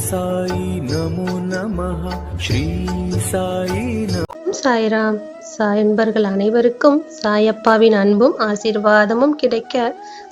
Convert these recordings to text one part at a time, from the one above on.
साई नमो नमः श्री साई சாய்ராம். சாய் அன்பர்கள் அனைவருக்கும் சாயப்பாவின் அன்பும் ஆசீர்வாதமும் கிடைக்க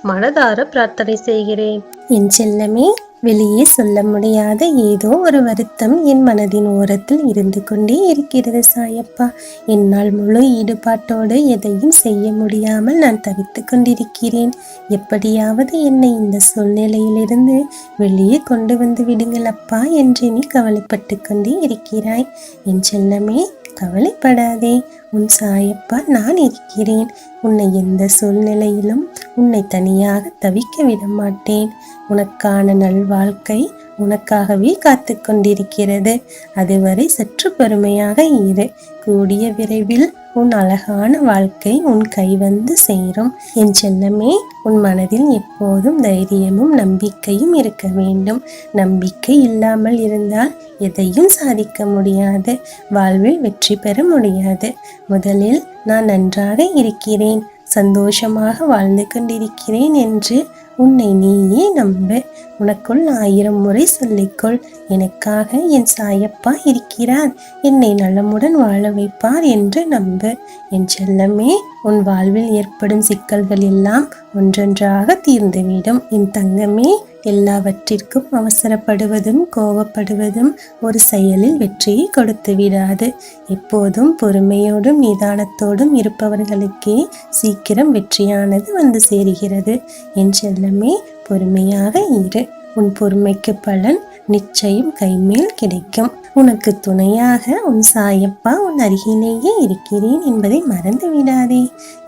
மனதார பிரார்த்தனை செய்கிறேன். என் செல்லமே, வெளியே சொல்ல முடியாத ஏதோ ஒரு வருத்தம் என் மனதின் ஓரத்தில் இருந்து கொண்டே இருக்கிறது சாயப்பா. என்னால் முழு ஈடுபாட்டோடு எதையும் செய்ய முடியாமல் நான் தவித்து கொண்டிருக்கிறேன். எப்படியாவது என்னை இந்த சூழ்நிலையிலிருந்து வெளியே கொண்டு வந்து விடுங்கள் அப்பா என்று நீ கவலைப்பட்டு கொண்டே இருக்கிறாய். என் செல்லமே, கவலைப்படாதே, உன் சாயப்பா நான் இருக்கிறேன். உன்னை எந்த சூழ்நிலையிலும் உன்னை தனியாக தவிக்க விட மாட்டேன். உனக்கான நல்வாழ்க்கை உனக்காகவே காத்து கொண்டிருக்கிறது. அதுவரை சற்று பொறுமையாக இரு. கூடிய விரைவில் உன் அழகான வாழ்க்கை உன் கை வந்து சேரும். என் செல்லமே, உன் மனதில் எப்போதும் தைரியமும் நம்பிக்கையும் இருக்க வேண்டும். நம்பிக்கை இல்லாமல் இருந்தால் எதையும் சாதிக்க முடியாது, வாழ்வில் வெற்றி பெற முடியாது. முதலில் நான் நன்றாக இருக்கிறேன், சந்தோஷமாக வாழ்ந்து கொண்டிருக்கிறேன் என்று உன்னை நீயே நம்பு. உனக்குள் 1000 முறை சொல்லிக்கொள், எனக்காக என் சாயப்பா இருக்கிறார், என்னை நலமுடன் வாழ வைப்பார் என்று நம்பு. என் செல்லமே, உன் வாழ்வில் ஏற்படும் சிக்கல்கள் எல்லாம் ஒன்றொன்றாக தீர்ந்துவிடும். என் தங்கமே, எல்லாவற்றிற்கும் அவசரப்படுவதும் கோபப்படுவதும் ஒரு செயலில் வெற்றியை கொடுத்து விடாது. எப்போதும் பொறுமையோடும் நிதானத்தோடும் இருப்பவர்களுக்கே சீக்கிரம் வெற்றியானது வந்து சேருகிறது. என் செல்லமே, பொறுமையாக இரு. உன் பொறுமைக்கு பலன் நிச்சயம் கைமேல் கிடைக்கும். உனக்கு துணையாக உன் சாயப்பா உன் அருகிலேயே இருக்கிறேன் என்பதை மறந்து விடாதே.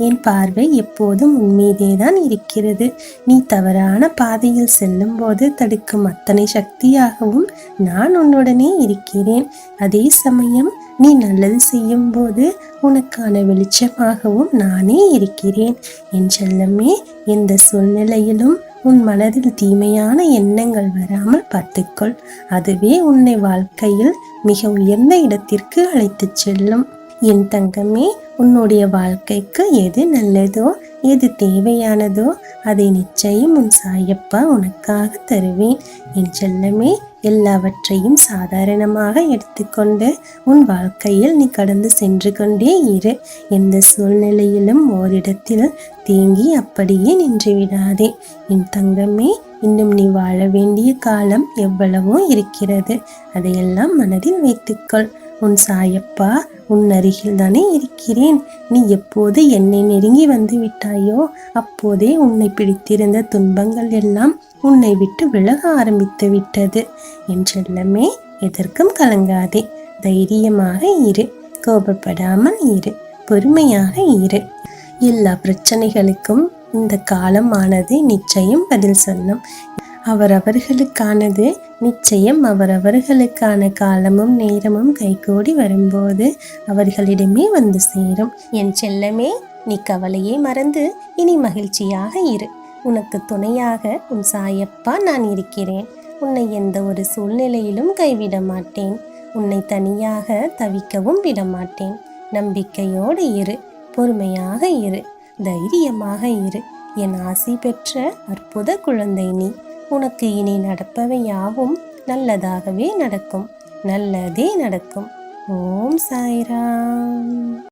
என் பார்வை எப்போதும் உன் மீதேதான் இருக்கிறது. நீ தவறான பாதையில் செல்லும் போது தடுக்கும் அத்தனை சக்தியாகவும் நான் உன்னுடனே இருக்கிறேன். அதே சமயம் நீ நல்லது செய்யும் போது உனக்கான வெளிச்சமாகவும் நானே இருக்கிறேன். என் செல்லமே, எந்த சூழ்நிலையிலும் உன் மனதில் தீமையான எண்ணங்கள் வராமல் பார்த்துக்கொள். அதுவே உன்னை வாழ்க்கையில் மிக உயர்ந்த இடத்திற்கு அழைத்துச் செல்லும். என் தங்கமே, உன்னுடைய வாழ்க்கைக்கு எது நல்லதோ எது தேவையானதோ அதை நிச்சயம் உன் சாயப்பா உனக்காக தருவேன். என் செல்லமே, எல்லாவற்றையும் சாதாரணமாக எடுத்துக்கொண்டு உன் வாழ்க்கையில் நீ கடந்து சென்று கொண்டே இரு. எந்த சூழ்நிலையிலும் ஓரிடத்தில் தேங்கி அப்படியே நின்று விடாதே. என் தங்கமே, இன்னும் நீ வாழ வேண்டிய காலம் எவ்வளவோ இருக்கிறது. அதையெல்லாம் மனதில் வைத்துக்கொள். உன் சாயப்பா உன் அருகில் தானே இருக்கிறேன். நீ எப்போது என்னை நெருங்கி வந்து விட்டாயோ அப்போதே உன்னை பிடித்திருந்த துன்பங்கள் எல்லாம் உன்னை விட்டு விலக ஆரம்பித்து விட்டது. என் செல்லமே, எதற்கும் கலங்காதே, தைரியமாக இரு, கோபப்படாமல் இரு, பொறுமையாக இரு. எல்லா பிரச்சனைகளுக்கும் இந்த காலமானது நிச்சயம் பதில் சொல்லும். அவரவர்களுக்கானது நிச்சயம் அவரவர்களுக்கான காலமும் நேரமும் கைகூடி வரும்போது அவர்களிடமே வந்து சேரும். என் செல்லமே, நீ கவலையை மறந்து இனி மகிழ்ச்சியாக இரு. உனக்கு துணையாக உன் சாயப்பா நான் இருக்கிறேன். உன்னை எந்த ஒரு சூழ்நிலையிலும் கைவிட மாட்டேன். உன்னை தனியாக தவிக்கவும் விட மாட்டேன். நம்பிக்கையோடு இரு, பொறுமையாக இரு, தைரியமாக இரு. என் ஆசி பெற்ற அற்புத குழந்தை நீ. உனக்கு இனி நடப்பவை யாவும் நல்லதாகவே நடக்கும், நல்லதே நடக்கும். ஓம் சாய்ராம்.